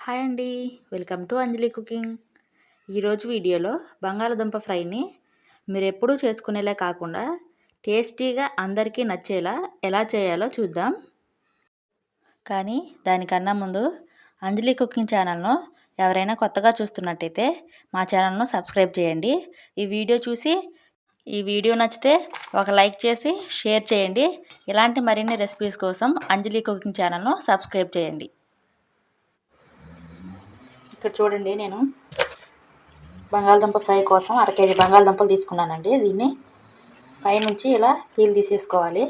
Hi అండి. Welcome to Anjali cooking. ఈరోజు వీడియోలో బంగాళదుంప ఫ్రైని మీరెప్పుడూ చేసుకునేలా కాకుండా టేస్టీగా అందరికీ నచ్చేలా ఎలా చేయాలో చూద్దాం. కానీ దానికన్నా ముందు అంజలి కుకింగ్ ఛానల్ను ఎవరైనా కొత్తగా చూస్తున్నట్టయితే మా ఛానల్ను సబ్స్క్రైబ్ చేయండి. ఈ వీడియో నచ్చితే ఒక లైక్ చేసి షేర్ చేయండి. ఇలాంటి మరిన్ని రెసిపీస్ కోసం అంజలి కుకింగ్ ఛానల్ను సబ్స్క్రైబ్ చేయండి. ఇక్కడ చూడండి, నేను బంగాళదుంప ఫ్రై కోసం 1 కేజీ బంగాళదుంపలు తీసుకున్నానండి. దీన్ని పైనుంచి ఇలా పీల్ తీసేసుకోవాలి.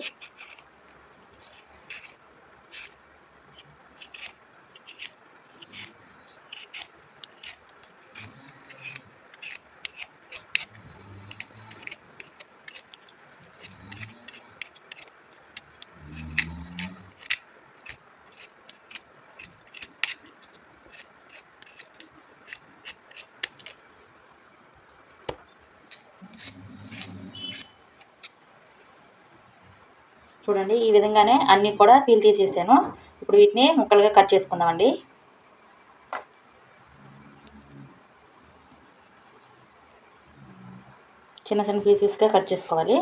చూడండి, ఈ విధంగానే అన్నీ కూడా పీల్ తీసేసాను. ఇప్పుడు వీటిని ముక్కలుగా కట్ చేసుకుందామండి. చిన్న చిన్న పీసెస్గా కట్ చేసుకోవాలి.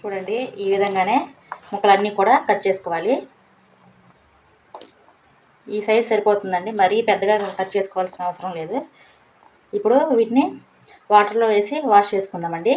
చూడండి, ఈ విధంగానే ముక్కలన్నీ కూడా కట్ చేసుకోవాలి. ఈ సైజ్ సరిపోతుందండి, మరీ పెద్దగా కట్ చేసుకోవాల్సిన అవసరం లేదు. ఇప్పుడు వీటిని వాటర్లో వేసి వాష్ చేసుకుందామండి.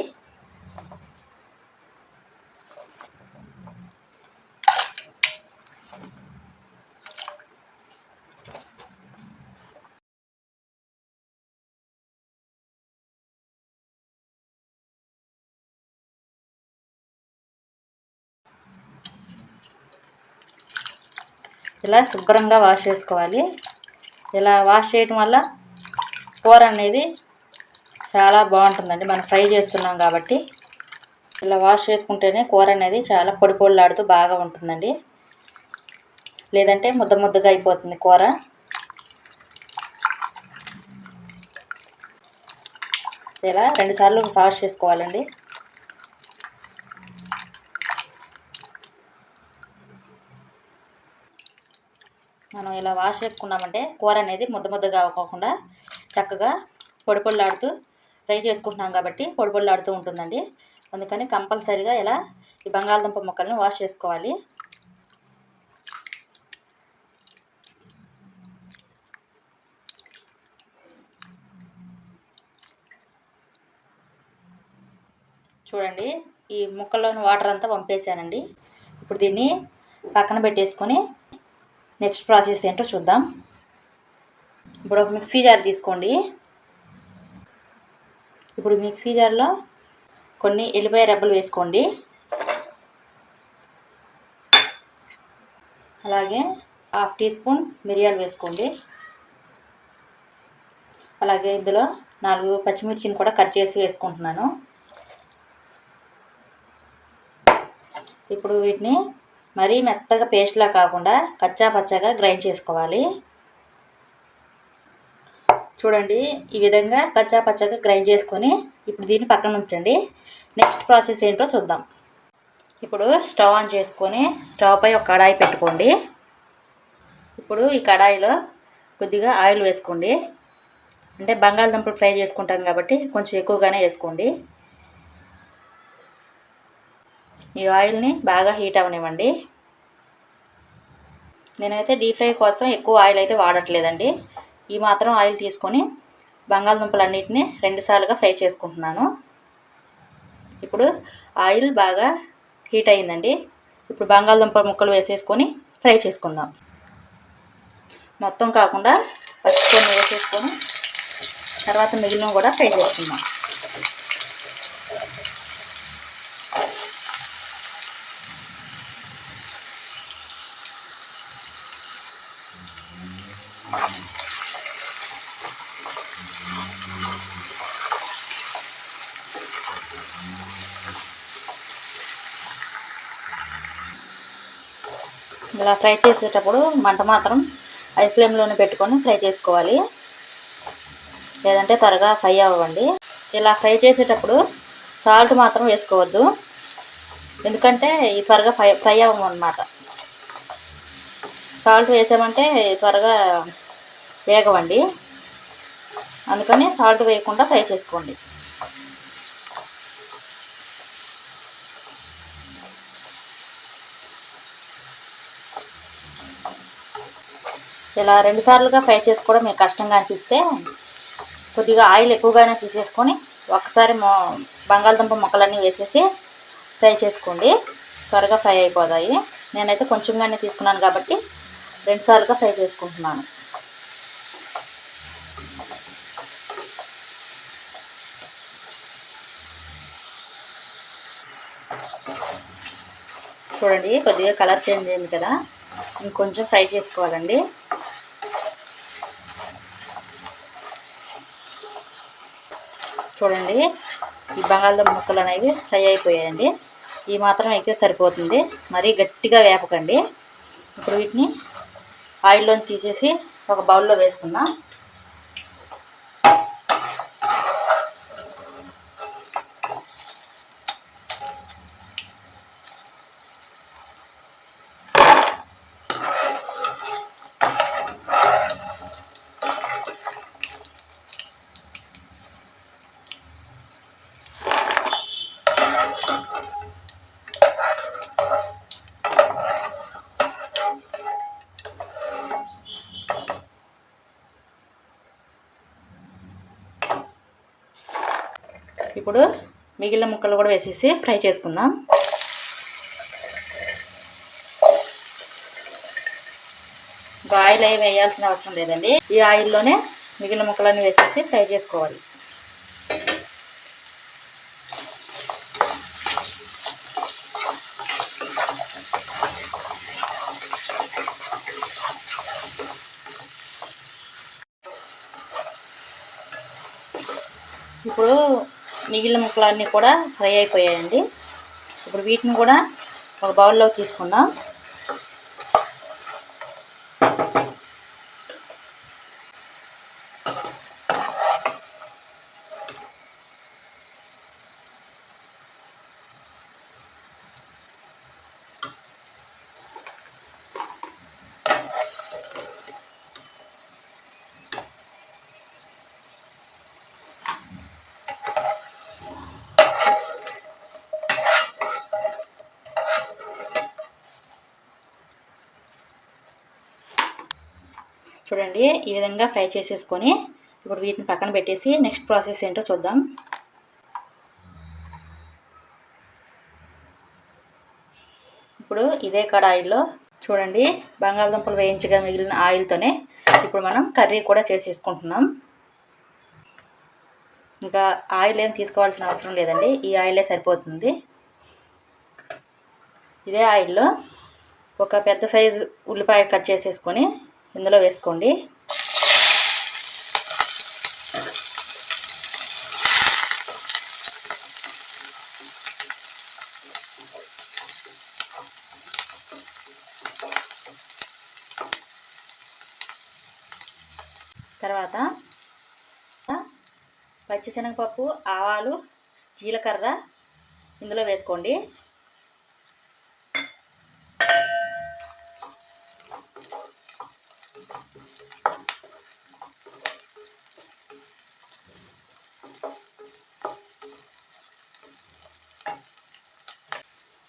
ఇలా శుభ్రంగా వాష్ చేసుకోవాలి. ఇలా వాష్ చేయటం వల్ల కూర అనేది చాలా బాగుంటుందండి. మనం ఫ్రై చేస్తున్నాం కాబట్టి ఇలా వాష్ చేసుకుంటేనే కూర అనేది చాలా పొడి పొడిలాడుతూ బాగా ఉంటుందండి. లేదంటే ముద్ద ముద్దగా అయిపోతుంది కూర. ఇలా 2 సార్లు వాష్ చేసుకోవాలండి. మనం ఇలా వాష్ చేసుకున్నామంటే కూర అనేది ముద్ద ముద్దగా అవ్వకుండా చక్కగా పొడి పొడిలాడుతూ ఫ్రై చేసుకుంటున్నాం కాబట్టి పొడి పొడిలాడుతూ ఉంటుందండి. అందుకని కంపల్సరీగా ఇలా ఈ బంగాళదుంప ముక్కల్ని వాష్ చేసుకోవాలి. చూడండి, ఈ ముక్కల్లోని వాటర్ అంతా పంపేసానండి. ఇప్పుడు దీన్ని పక్కన పెట్టేసుకొని నెక్స్ట్ ప్రాసెస్ ఏంటో చూద్దాం. ఇప్పుడు ఒక మిక్సీ జార్ తీసుకోండి. ఇప్పుడు మిక్సీ జార్లో కొన్ని ఎల్లిపాయ రెబ్బలు వేసుకోండి. అలాగే 1/2 టీ స్పూన్ మిరియాలు వేసుకోండి. అలాగే ఇందులో 4 పచ్చిమిర్చిని కూడా కట్ చేసి వేసుకుంటున్నాను. ఇప్పుడు వీటిని మరీ మెత్తగా పేస్ట్లా కాకుండా కచ్చా పచ్చగా గ్రైండ్ చేసుకోవాలి. చూడండి, ఈ విధంగా కచ్చా పచ్చగా గ్రైండ్ చేసుకొని ఇప్పుడు దీన్ని పక్కన ఉంచండి. నెక్స్ట్ ప్రాసెస్ ఏంటో చూద్దాం. ఇప్పుడు స్టవ్ ఆన్ చేసుకొని స్టవ్ పై ఒక కడాయి పెట్టుకోండి. ఇప్పుడు ఈ కడాయిలో కొద్దిగా ఆయిల్ వేసుకోండి. అంటే బంగాళదుంపలు ఫ్రై చేసుకుంటాం కాబట్టి కొంచెం ఎక్కువగానే వేసుకోండి. ఈ ఆయిల్ని బాగా హీట్ అవనివ్వండి. నేనైతే డీప్ ఫ్రై కోసం ఎక్కువ ఆయిల్ అయితే వాడట్లేదండి. ఈ మాత్రం ఆయిల్ తీసుకొని బంగాళదుంపలన్నిటిని 2 సార్లుగా ఫ్రై చేసుకుంటున్నాను. ఇప్పుడు ఆయిల్ బాగా హీట్ అయిందండి. ఇప్పుడు బంగాళదుంప ముక్కలు వేసేసుకొని ఫ్రై చేసుకుందాం. మొత్తం కాకుండా ఫస్ట్ కొన్ని వేసేసుకొని తర్వాత మిగిలిన కూడా ఫ్రై చేసుకుందాం. ఇలా ఫ్రై చేసేటప్పుడు మంట మాత్రం హై ఫ్లేమ్లోనే పెట్టుకొని ఫ్రై చేసుకోవాలి, లేదంటే త్వరగా ఫ్రై అవ్వండి. ఇలా ఫ్రై చేసేటప్పుడు సాల్ట్ మాత్రం వేసుకోవద్దు, ఎందుకంటే ఈ త్వరగా ఫ్రై అవ్వమన్నమాట. సాల్ట్ వేసామంటే త్వరగా వేగవండి, అందుకని సాల్ట్ వేయకుండా ఫ్రై చేసుకోండి. ఇలా 2 సార్లుగా ఫ్రై చేసుకోవడం మీకు కష్టంగా అనిపిస్తే కొద్దిగా ఆయిల్ ఎక్కువగానే తీసేసుకొని ఒకసారి బంగాళదుంప ముక్కలన్నీ వేసేసి ఫ్రై చేసుకోండి, త్వరగా ఫ్రై అయిపోతాయి. నేనైతే కొంచెంగానే తీసుకున్నాను కాబట్టి 2 సార్లుగా ఫ్రై చేసుకుంటున్నాను. చూడండి, కొద్దిగా కలర్ చేంజ్ అయింది కదా, ఇంకొంచెం ఫ్రై చేసుకోవాలండి. చూడండి, ఈ బంగాళదుంప ముక్కలు అనేవి ఫ్రై అయిపోయాయండి. ఈ మాత్రం అయితే సరిపోతుంది, మరీ గట్టిగా వేపకండి. ఇప్పుడు వీటిని ఆయిల్లోని తీసేసి ఒక బౌల్లో వేసుకుందాం. ఇప్పుడు మిగిలిన ముక్కలు కూడా వేసేసి ఫ్రై చేసుకుందాం. ఆయిల్ ఏమి వేయాల్సిన అవసరం లేదండి, ఈ ఆయిల్లోనే మిగిలిన ముక్కలన్నీ వేసేసి ఫ్రై చేసుకోవాలి. ఇప్పుడు మిగిలిన ముక్కలన్నీ కూడా ఫ్రై అయిపోయాయండి. ఇప్పుడు వీటిని కూడా ఒక బౌల్లోకి తీసుకుందాం. చూడండి, ఈ విధంగా ఫ్రై చేసేసుకొని ఇప్పుడు వీటిని పక్కన పెట్టేసి నెక్స్ట్ ప్రాసెస్ ఏంటో చూద్దాం. ఇప్పుడు ఇదే కడాయిలో చూడండి, బంగాళదుంపలు వేయించగా మిగిలిన ఆయిల్తోనే ఇప్పుడు మనం కర్రీ కూడా చేసేసుకుంటున్నాం. ఇంకా ఆయిల్ ఏం తీసుకోవాల్సిన అవసరం లేదండి, ఈ ఆయిలే సరిపోతుంది. ఇదే ఆయిల్లో ఒక పెద్ద సైజు ఉల్లిపాయ కట్ చేసేసుకొని ఇందులో వేసుకోండి. తర్వాత పచ్చిశనగపప్పు, ఆవాలు, జీలకర్ర ఇందులో వేసుకోండి.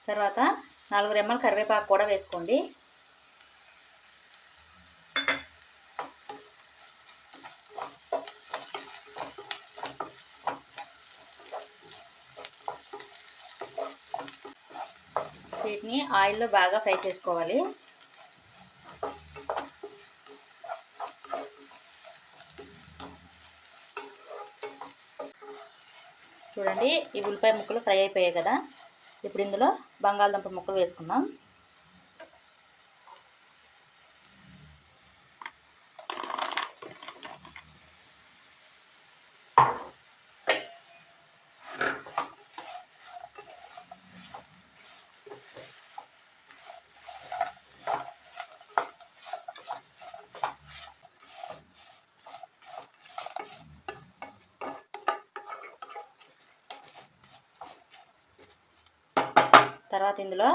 తర్వాత 4 రెమ్మల కరివేపాకు కూడా వేసుకోండి. వీటిని ఆయిల్లో బాగా ఫ్రై చేసుకోవాలి. చూడండి, ఈ ఉల్లిపాయ ముక్కలు ఫ్రై అయిపోయాయి కదా. ఇప్పుడు ఇందులో బంగాళదుంప ముక్కలు వేసుకుందాం. తర్వాత ఇందులో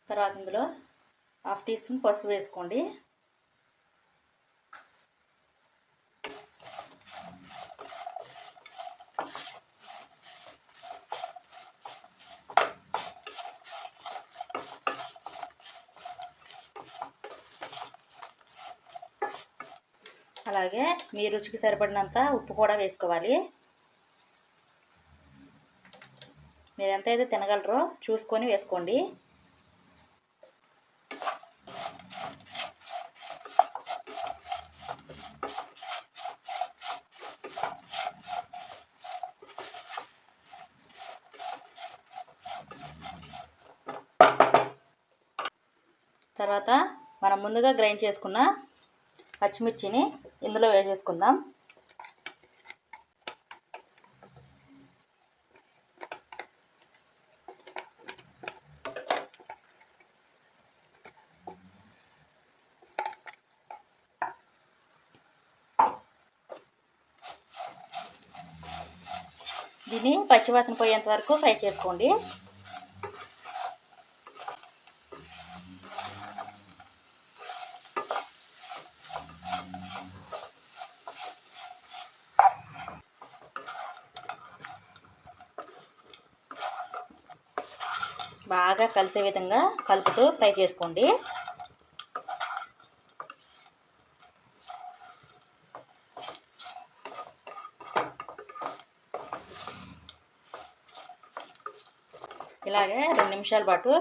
1/2 టీ స్పూన్ పసుపు వేసుకోండి. అలాగే మీ రుచికి సరిపడినంత ఉప్పు కూడా వేసుకోవాలి. మీరు ఎంతైతే తినగలరో చూసుకొని వేసుకోండి. తర్వాత మనం ముందుగా గ్రైండ్ చేసుకున్న పచ్చిమిర్చిని ఇందులో వేసేసుకుందాం. దీన్ని పచ్చివాసన పోయేంత వరకు ఫ్రై చేసుకోండి. బాగా కలిసే విధంగా కలుపుతూ ఫ్రై చేసుకోండి. ఇలాగే 2 నిమిషాల పాటు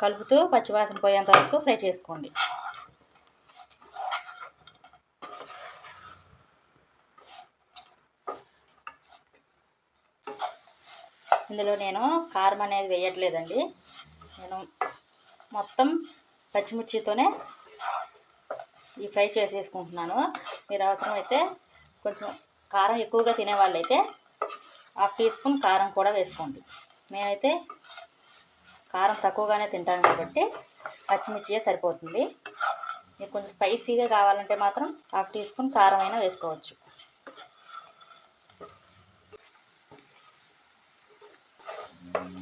కలుపుతూ పచ్చివాసన పోయేంత వరకు ఫ్రై చేసుకోండి. ఇందులో నేను కారం అనేది వేయట్లేదండి. నేను మొత్తం పచ్చిమిర్చితోనే ఈ ఫ్రై చేసేసుకుంటున్నాను. మీరు అవసరమైతే కొంచెం కారం ఎక్కువగా తినేవాళ్ళైతే 1/2 టీ స్పూన్ కారం కూడా వేసుకోండి. మేమైతే కారం తక్కువగానే తింటాను కాబట్టి పచ్చిమిర్చియే సరిపోతుంది. మీకు కొంచెం స్పైసీగా కావాలంటే మాత్రం 1/2 టీ స్పూన్ కారం అయినా వేసుకోవచ్చు.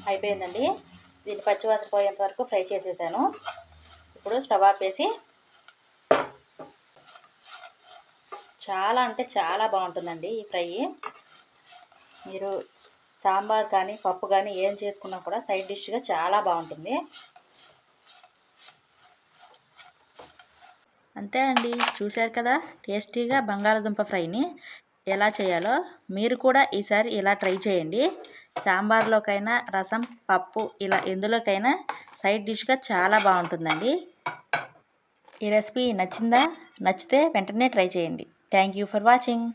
అయిపోయిందండి. దీన్ని పచ్చివాసన పోయేంత వరకు ఫ్రై చేసేసాను. ఇప్పుడు స్టవ్ ఆపేసి చాలా అంటే చాలా బాగుంటుందండి ఈ ఫ్రై. మీరు సాంబార్ కానీ పప్పు కానీ ఏం చేసుకున్నా కూడా సైడ్ డిష్గా చాలా బాగుంటుంది. అంతే అండి, చూశారు కదా టేస్టీగా బంగాళదుంప ఫ్రైని ఎలా చేయాలో. మీరు కూడా ఈసారి ఇలా ట్రై చేయండి. సాంబార్లోకైనా రసం పప్పు ఇలా ఎందులోకైనా సైడ్ డిష్గా చాలా బాగుంటుందండి. ఈ రెసిపీ నచ్చిందా? నచ్చితే వెంటనే ట్రై చేయండి. Thank you for watching.